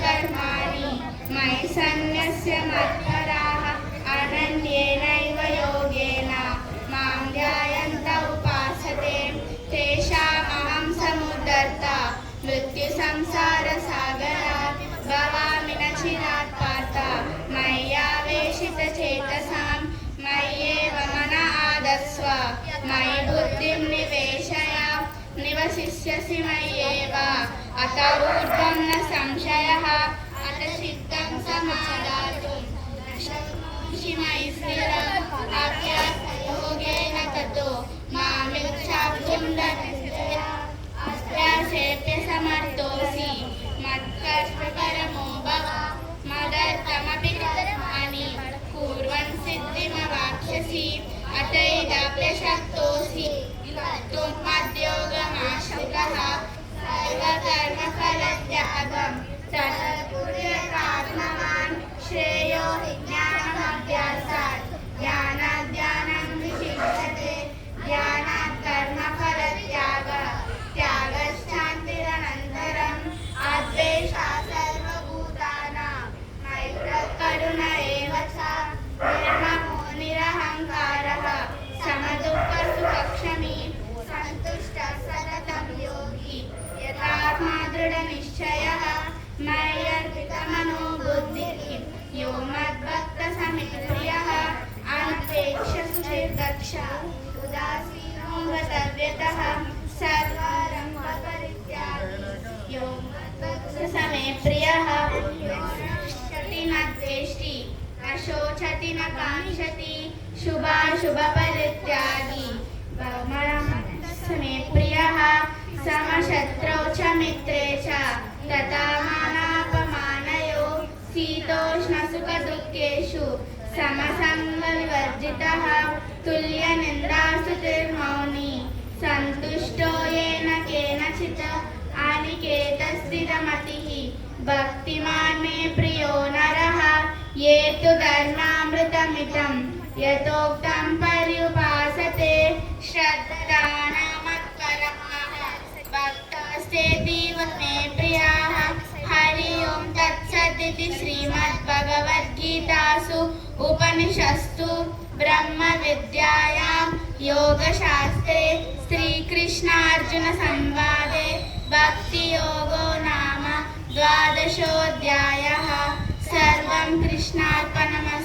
कर्माणि मयि सन्न्यस्य मत्पराः अनन्येनैव योगेन मां ध्यायन्त उपासते तेषामहं समुद्धर्ता मृत्युसंसारसागरात् भवामि न चिरात् पार्थ मय्यावेशितचेतसां मय्येव मन आदस्व मयि बुद्धिं निवेशय निवसिष्यसि मय्येव अत ऊर्ध्वं न संशयः अत चित्तं समादातुं न शक्नोषि मयि स्थिरम् अभ्यासयोगेन ततो मामिच्छाप्तुं धनञ्जय अभ्यासेऽप्य समर्थोऽसि मत्कर्मपरमो भव मदर्थमपि कर्माणि कुर्वन् सिद्धिमवाप्स्यसि अतैदाप्यशक्तोऽसि कर्तुं मद्योगमाश्रितः सर्वकर्मफलत्यागं तत्कुर्यात्मावान् श्रेयो हि ज्ञानमभ्यासात् ज्ञानाद् विशिष्यते ज्ञानात् कर्मफलत्यागः त्यागश्चान्तिरनन्तरम् अद्वेषः सर्वभूतानां मैत्रः करुण एव च निर्ममो निरहङ्कारः समदुःखसुखक्षमी सन्तुष्टः सततं योगी यथात्मा दृढनिश्चयः मय्यर्पितमनो बुद्धिः यो मद्भक्तसमेप्रियः अनपेक्षसुचिर्दक्षः उदासीनो गतव्यतः सर्वारम्भपरित्यागी यो मद्भक्तसमेप्रियः यो न इच्छति न द्वेष्टि न शोचति न काङ्क्षति शुभाशुभपरित्यागी मे प्रियः समशत्रौ च मित्रे च तथा मानापमानयो शीतोष्णसुखदुःखेषु समसङ्गविवर्जितः तुल्यनिन्दास्तुतिर्मौनी सन्तुष्टो येन केनचित् अनिकेतस्थिरमतिः भक्तिमान् मे प्रियो नरः ये तु धर्मामृतमितं यथोक्तं पर्युपासते श्रद्धानामत्परः भक्तास्तेतीव मे प्रियाः हरि ओं तत्सदिति श्रीमद्भगवद्गीतासु उपनिषत्सु ब्रह्मविद्यायां योगशास्त्रे श्रीकृष्णार्जुनसंवादे भक्तियोगो नाम 12 अध्यायः। सर्वं कृष्णार्पणमस्तु।